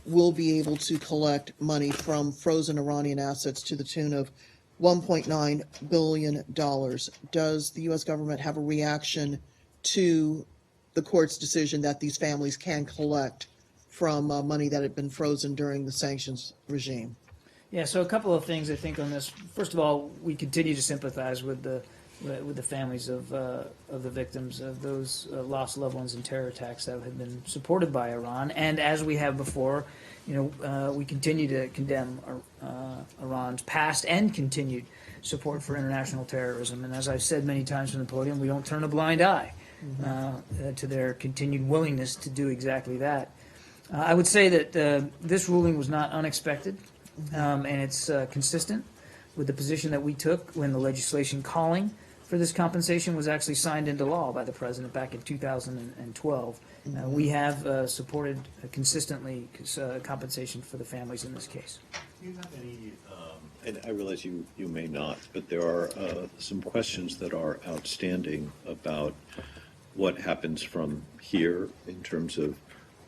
will be able to collect money from frozen Iranian assets to the tune of $1.9 billion. Does the U.S. government have a reaction to the court's decision that these families can collect from money that had been frozen during the sanctions regime? Yeah, so a couple of things I think on this. First of all, we continue to sympathize with the families of the victims of those lost loved ones in terror attacks that have been supported by Iran. And as we have before, we continue to condemn Iran's past and continued support for international terrorism. And as I've said many times from the podium, we don't turn a blind eye to their continued willingness to do exactly that. I would say that this ruling was not unexpected, and it's consistent with the position that we took when the legislation calling for this compensation was actually signed into law by the president back in 2012. We have supported consistently compensation for the families in this case. Do you have any, and I realize you may not, but there are some questions that are outstanding about what happens from here in terms of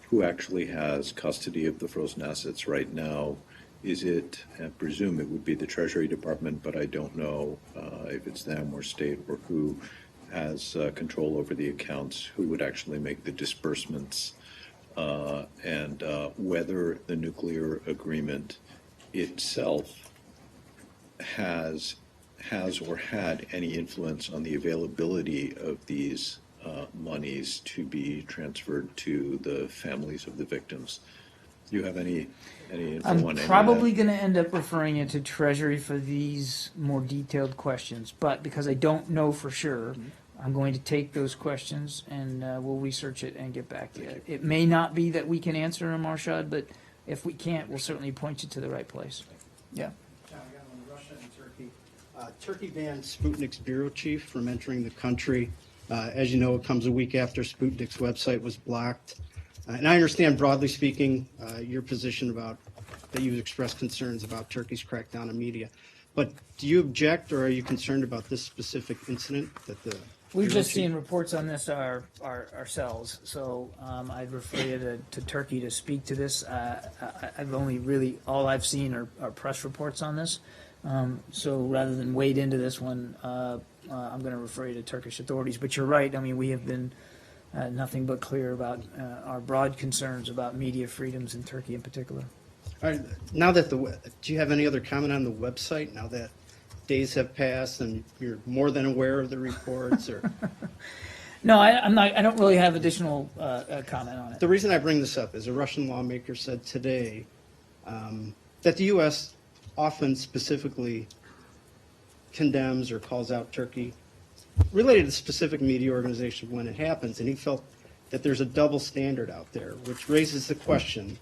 who actually has custody of the frozen assets right now. Is it, I presume it would be the Treasury Department, but I don't know if it's them or state or who has control over the accounts, who would actually make the disbursements, and whether the nuclear agreement itself has or had any influence on the availability of these monies to be transferred to the families of the victims. Do you have any info I'm on any of probably that? going to end up referring it to Treasury for these more detailed questions, but because I don't know for sure, I'm going to take those questions and we'll research it and get back to you. It may not be that we can answer them, Arshad, but if we can't, we'll certainly point you to the right place. Yeah. John, I got one, Russia and Turkey. Turkey banned Sputnik's bureau chief from entering the country. As you know, it comes a week after Sputnik's website was blocked. And I understand, broadly speaking, your position about that you've expressed concerns about Turkey's crackdown on media. But do you object, or are you concerned about this specific incident that the We've bureau just chief- seen reports on this ourselves, so I'd refer you to Turkey to speak to this. I've only really, all I've seen are press reports on this. So rather than wade into this one, I'm going to refer you to Turkish authorities. But you're right, I mean, we have been nothing but clear about our broad concerns about media freedoms in Turkey in particular. All right, now that do you have any other comment on the website now that days have passed and you're more than aware of the reports? Or No, I'm not. I don't really have additional comment on it. the reason I bring this up is a Russian lawmaker said today that the U.S. often specifically condemns or calls out Turkey related to specific media organization when it happens, and he felt that there's a double standard out there, which raises the question: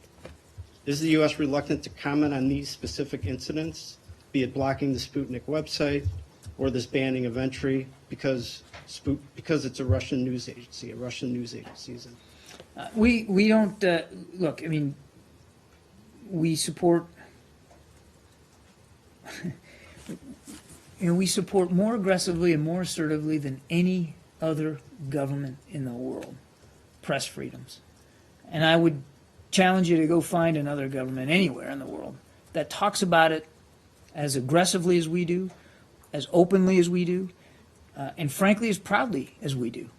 is the U.S. reluctant to comment on these specific incidents, be it blocking the Sputnik website or this banning of entry because it's a Russian news agency, isn't? We don't look. I mean, we support. We support more aggressively and more assertively than any other government in the world press freedoms, and I would challenge you to go find another government anywhere in the world that talks about it as aggressively as we do, as openly as we do, and frankly as proudly as we do.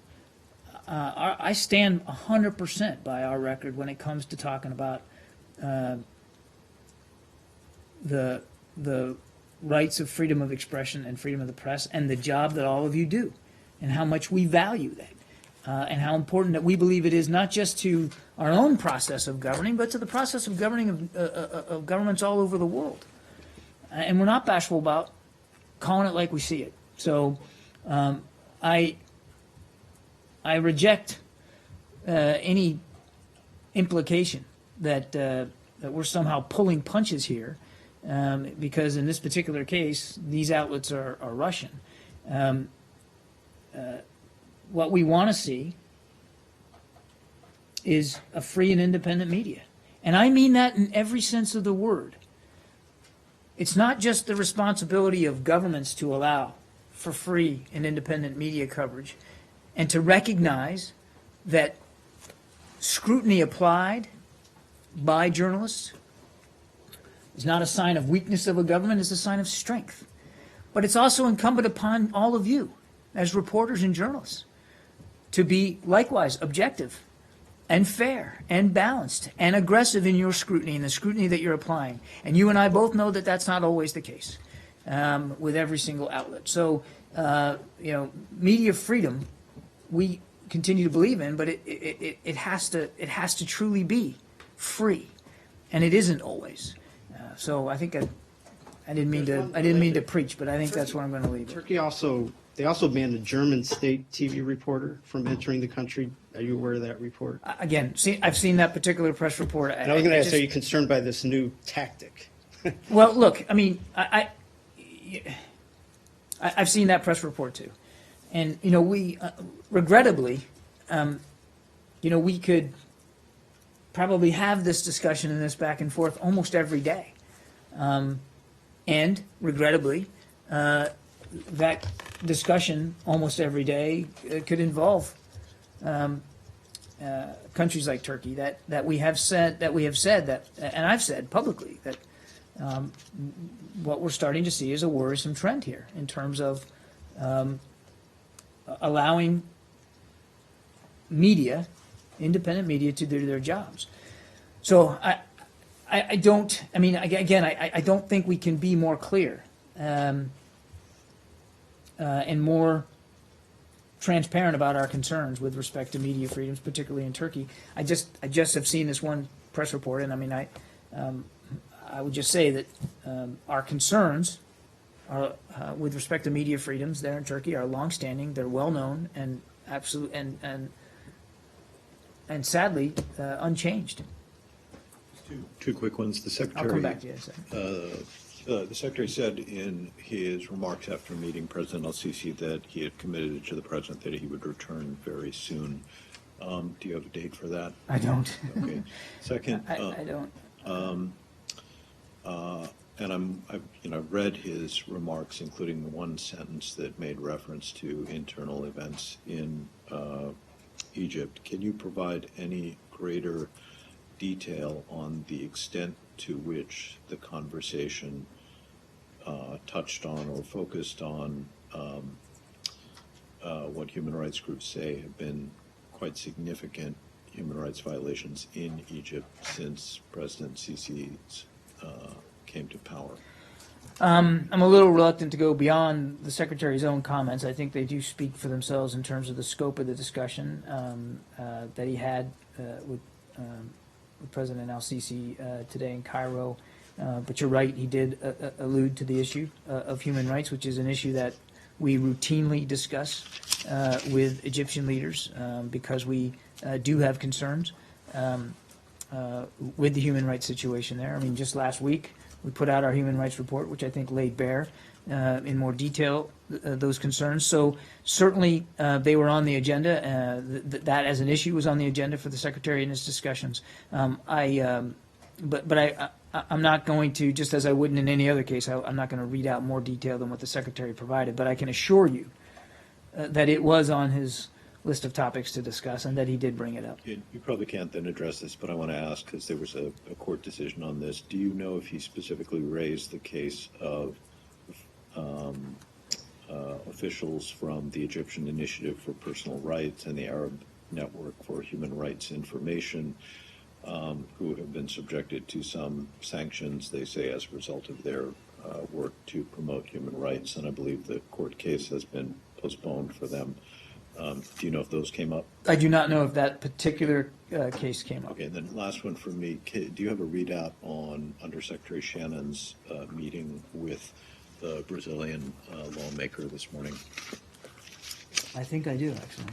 I stand 100% by our record when it comes to talking about the rights of freedom of expression and freedom of the press and the job that all of you do and how much we value that and how important that we believe it is not just to our own process of governing but to the process of governing of governments all over the world. And we're not bashful about calling it like we see it. So I reject any implication that we're somehow pulling punches here, because in this particular case, these outlets are Russian. What we want to see is a free and independent media. And I mean that in every sense of the word. It's not just the responsibility of governments to allow for free and independent media coverage and to recognize that scrutiny applied by journalists is not a sign of weakness of a government, it's a sign of strength. But it's also incumbent upon all of you as reporters and journalists to be likewise objective and fair and balanced and aggressive in your scrutiny and the scrutiny that you're applying. And you and I both know that that's not always the case with every single outlet. So, media freedom, we continue to believe in, but it has to truly be free, and it isn't always. So I think I didn't mean to preach, but I think that's where I'm going to leave it. Turkey they also banned a German state TV reporter from entering the country. Are you aware of that report? Again, I've seen that particular press report. And I was going to ask, are you concerned by this new tactic? Well, look, I mean, I've seen that press report too, and we regrettably, we could probably have this discussion and this back and forth almost every day, and regrettably, that discussion almost every day could involve countries like Turkey that we have said that, and I've said publicly that. What we're starting to see is a worrisome trend here in terms of allowing media, independent media, to do their jobs. So I don't think we can be more clear and more transparent about our concerns with respect to media freedoms, particularly in Turkey. I just have seen this one press report, and I mean, I would just say that our concerns are, with respect to media freedoms there in Turkey are longstanding. They're well known and absolute and sadly unchanged. Two quick ones. The Secretary. I'll come back to you in a second. The Secretary said in his remarks after meeting President El-Sisi that he had committed to the President that he would return very soon. Do you have a date for that? I don't. Okay. Second. I don't. And I've read his remarks, including the one sentence that made reference to internal events in Egypt. Can you provide any greater detail on the extent to which the conversation touched on or focused on what human rights groups say have been quite significant human rights violations in Egypt since President Sisi came to power? I'm a little reluctant to go beyond the Secretary's own comments. I think they do speak for themselves in terms of the scope of the discussion that he had with President El-Sisi today in Cairo. But you're right, he did allude to the issue of human rights, which is an issue that we routinely discuss with Egyptian leaders because we do have concerns with the human rights situation there. I mean, just last week, we put out our human rights report, which I think laid bare in more detail those concerns. So certainly they were on the agenda. That as an issue was on the agenda for the Secretary in his discussions. I'm not going to, just as I wouldn't in any other case, I'm not going to read out more detail than what the Secretary provided. But I can assure you that it was on his list of topics to discuss and that he did bring it up. You probably can't then address this, but I want to ask, because there was a court decision on this, do you know if he specifically raised the case of officials from the Egyptian Initiative for Personal Rights and the Arab Network for Human Rights Information who have been subjected to some sanctions, they say, as a result of their work to promote human rights? And I believe the court case has been postponed for them. Do you know if those came up? I do not know if that particular case came up. Okay, and then last one for me. Do you have a readout on Undersecretary Shannon's meeting with the Brazilian lawmaker this morning? I think I do, actually.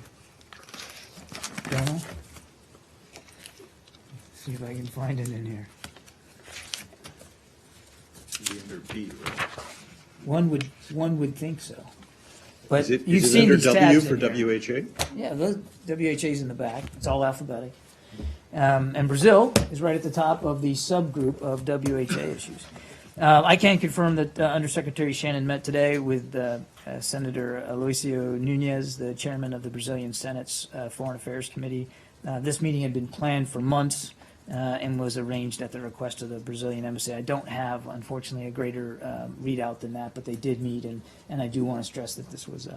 Donald? See if I can find it in here. Under B, right? One would think so. But Is it you've seen under these W tabs for in here. WHA? Yeah, the WHA's in the back. It's all alphabetic. And Brazil is right at the top of the subgroup of WHA issues. I can confirm that Undersecretary Shannon met today with Senator Aloysio Nunes, the chairman of the Brazilian Senate's Foreign Affairs Committee. This meeting had been planned for months and was arranged at the request of the Brazilian embassy. I don't have, unfortunately, a greater readout than that, but they did meet, and I do want to stress that this was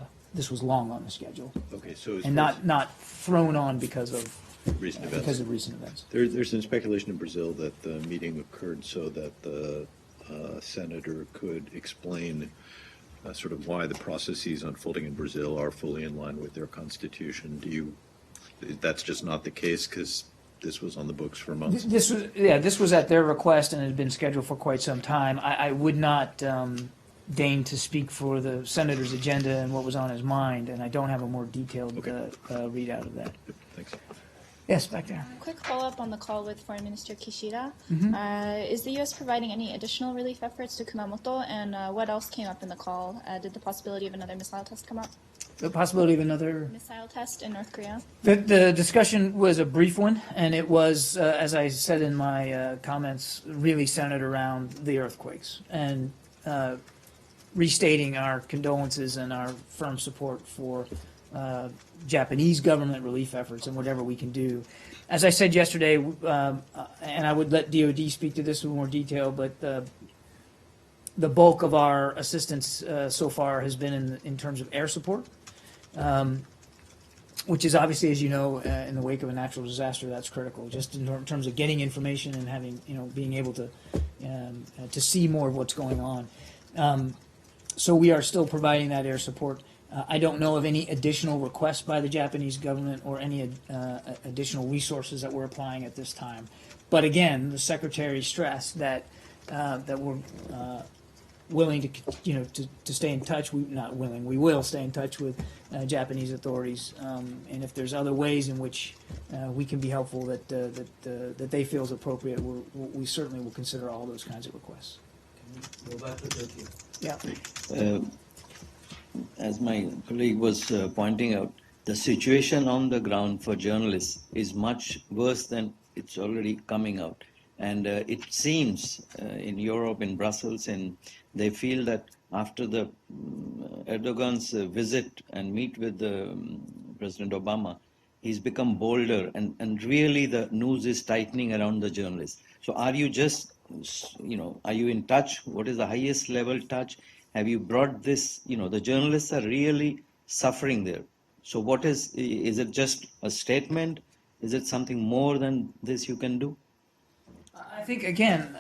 long on the schedule Okay, so and not thrown on because of Recent because events. of recent events. There's some speculation in Brazil that the meeting occurred so that the senator could explain sort of why the processes unfolding in Brazil are fully in line with their constitution. That's just not the case because this was on the books for months? This was at their request and had been scheduled for quite some time. I would not deign to speak for the senator's agenda and what was on his mind, and I don't have a more detailed readout of that. Thanks. Yes, back there. Quick follow-up on the call with Foreign Minister Kishida. Mm-hmm. Is the U.S. providing any additional relief efforts to Kumamoto, and what else came up in the call? Did the possibility of another missile test come up? The possibility of another... Missile test in North Korea? The discussion was a brief one, and it was, as I said in my comments, really centered around the earthquakes and restating our condolences and our firm support for Japanese government relief efforts and whatever we can do. As I said yesterday, and I would let DOD speak to this in more detail, but the bulk of our assistance so far has been in terms of air support, which is obviously, as you know, in the wake of a natural disaster, that's critical. Just in terms of getting information and having, being able to see more of what's going on. So we are still providing that air support. I don't know of any additional requests by the Japanese government or any additional resources that we're applying at this time. But again, the Secretary stressed that we're willing to stay in touch. We will stay in touch with Japanese authorities, and if there's other ways in which we can be helpful that they feel is appropriate, we certainly will consider all those kinds of requests. Go back to Turkey. Yeah. As my colleague was pointing out, the situation on the ground for journalists is much worse than it's already coming out. And it seems in Europe, in Brussels, and they feel that after the Erdogan's visit and meet with President Obama, he's become bolder, and really the noose is tightening around the journalists. So are you just, are you in touch? What is the highest level touch? Have you brought this, the journalists are really suffering there. So what is it just a statement? Is it something more than this you can do? I think, again,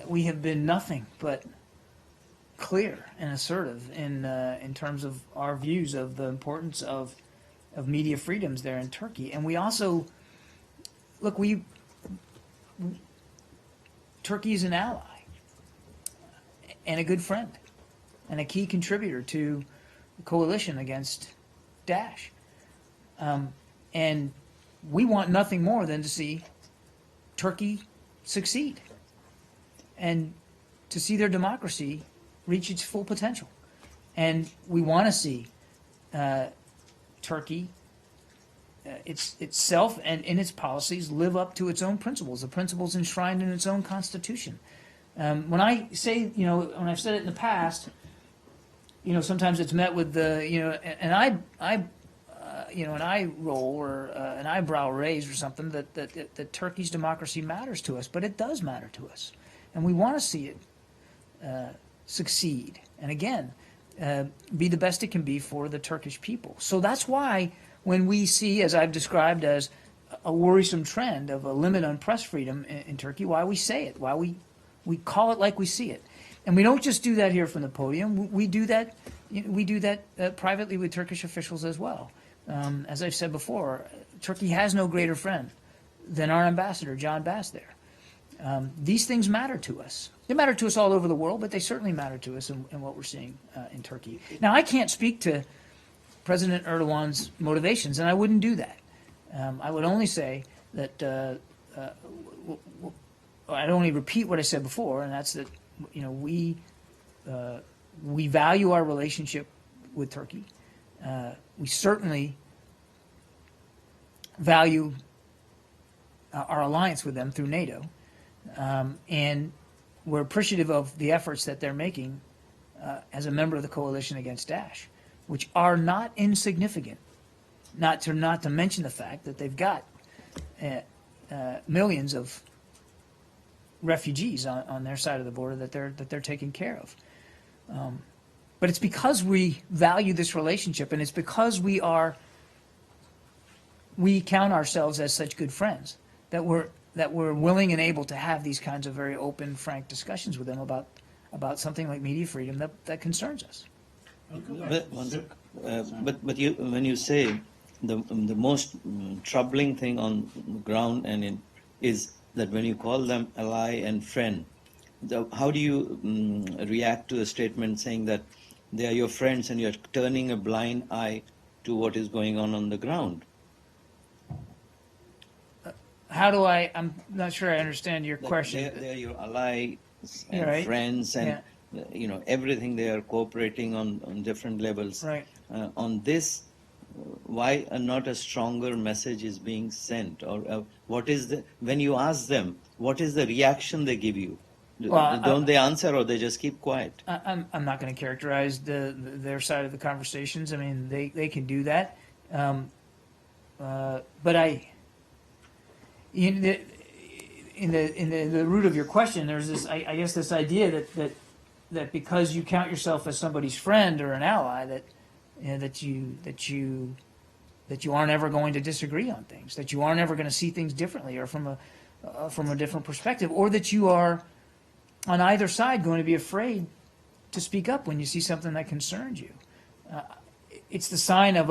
we have been nothing but clear and assertive in terms of our views of the importance of media freedoms there in Turkey. And we also, look, Turkey is an ally and a good friend and a key contributor to the coalition against Daesh. And we want nothing more than to see Turkey succeed and to see their democracy reach its full potential. And we want to see Turkey itself and in its policies live up to its own principles, the principles enshrined in its own constitution. When I say, when I've said it in the past, sometimes it's met with an eye roll or an eyebrow raise or something that Turkey's democracy matters to us, but it does matter to us, and we want to see it succeed. And again, be the best it can be for the Turkish people. So that's why when we see, as I've described as a worrisome trend of a limit on press freedom in Turkey, why we say it, why we call it like we see it. And we don't just do that here from the podium. We do that privately with Turkish officials as well. As I've said before, Turkey has no greater friend than our ambassador, John Bass, there. These things matter to us. They matter to us all over the world, but they certainly matter to us in what we're seeing in Turkey. Now, I can't speak to President Erdogan's motivations, and I wouldn't do that. I would only say that I'd only repeat what I said before, and that's that we value our relationship with Turkey. We certainly value our alliance with them through NATO, and we're appreciative of the efforts that they're making as a member of the coalition against Daesh, which are not insignificant. Not to mention the fact that they've got millions of refugees on their side of the border that they're taking care of. But it's because we value this relationship, and it's because we are we count ourselves as such good friends that we're willing and able to have these kinds of very open, frank discussions with them about something like media freedom that concerns us. But you, when you say the most troubling thing on the ground is that when you call them ally and friend, how do you react to a statement saying that they are your friends and you're turning a blind eye to what is going on the ground? I'm not sure I understand your question. They're your allies and Right. friends and everything. They are cooperating on different levels. Right. On this, why not a stronger message is being sent, or what is when you ask them, what is the reaction they give you? Don't they answer, or they just keep quiet? I'm not going to characterize their side of the conversations. I mean, they can do that, but in the root of your question, there's this I guess this idea that because you count yourself as somebody's friend or an ally that you aren't ever going to disagree on things, that you aren't ever going to see things differently or from a different perspective, or that you are on either side going to be afraid to speak up when you see something that concerns you. It's the sign of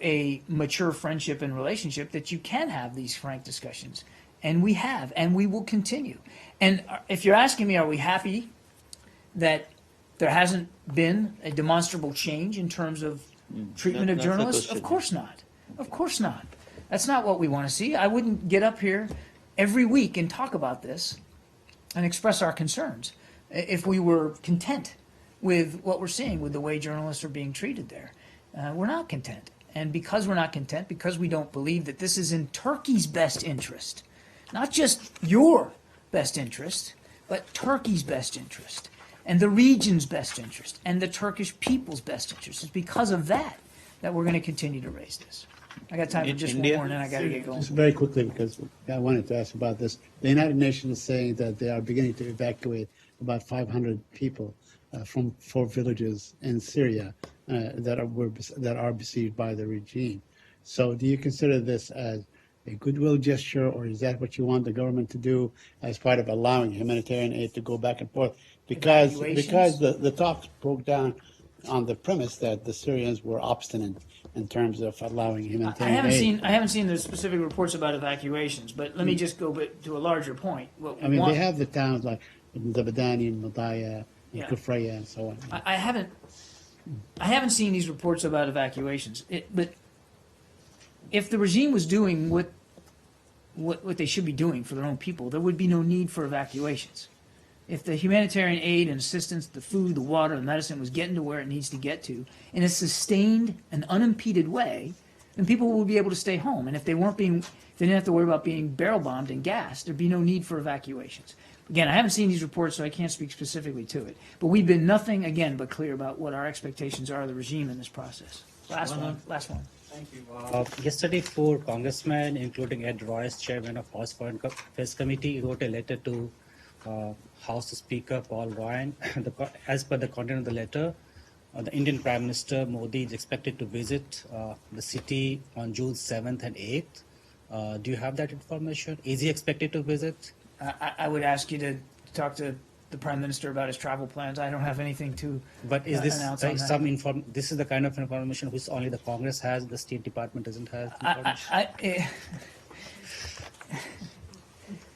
a mature friendship and relationship that you can have these frank discussions, and we have, and we will continue. And if you're asking me, are we happy that there hasn't been a demonstrable change in terms of treatment of That's the journalists? question. Of course not. Of course not. That's not what we want to see. I wouldn't get up here every week and talk about this and express our concerns if we were content with what we're seeing, with the way journalists are being treated there. We're not content. And because we're not content, because we don't believe that this is in Turkey's best interest, not just your best interest, but Turkey's best interest, and the region's best interest, and the Turkish people's best interest. It's because of that we're going to continue to raise this. I got time for just one more, and then I got to get going. Just very quickly, because I wanted to ask about this. The United Nations is saying that they are beginning to evacuate about 500 people from 4 villages in Syria that are besieged by the regime. So do you consider this as a goodwill gesture, or is that what you want the government to do as part of allowing humanitarian aid to go back and forth? Because the talks broke down on the premise that the Syrians were obstinate in terms of allowing humanitarian aid. I haven't seen the specific reports about evacuations, but let me just go to a larger point. They have the towns like Zabadani, Madaya, Yeah. Kufraya, and so on. I haven't seen these reports about evacuations. But if the regime was doing what they should be doing for their own people, there would be no need for evacuations. If the humanitarian aid and assistance, the food, the water, the medicine was getting to where it needs to get to in a sustained and unimpeded way, then people would be able to stay home. And if they didn't have to worry about being barrel bombed and gassed, there'd be no need for evacuations. Again, I haven't seen these reports, so I can't speak specifically to it. But we've been nothing, again, but clear about what our expectations are of the regime in this process. Last one. Thank you. Yesterday, 4 congressmen, including Ed Royce, chairman of House Foreign Affairs Committee, wrote a letter to House Speaker Paul Ryan. As per the content of the letter, the Indian Prime Minister Modi is expected to visit the city on June 7th and 8th. Do you have that information? Is he expected to visit? I would ask you to talk to the Prime Minister about his travel plans. I don't have anything to But is this announce on that. This is the kind of information which only the Congress has, the State Department doesn't have information?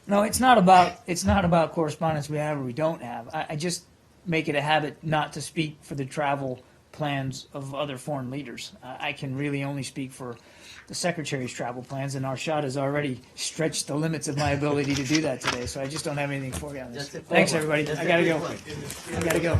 No, it's not about correspondence we have or we don't have. I just make it a habit not to speak for the travel plans of other foreign leaders. I can really only speak for the Secretary's travel plans, and Arshad has already stretched the limits of my ability to do that today, so I just don't have anything for you on this. Thanks, everybody. I gotta go.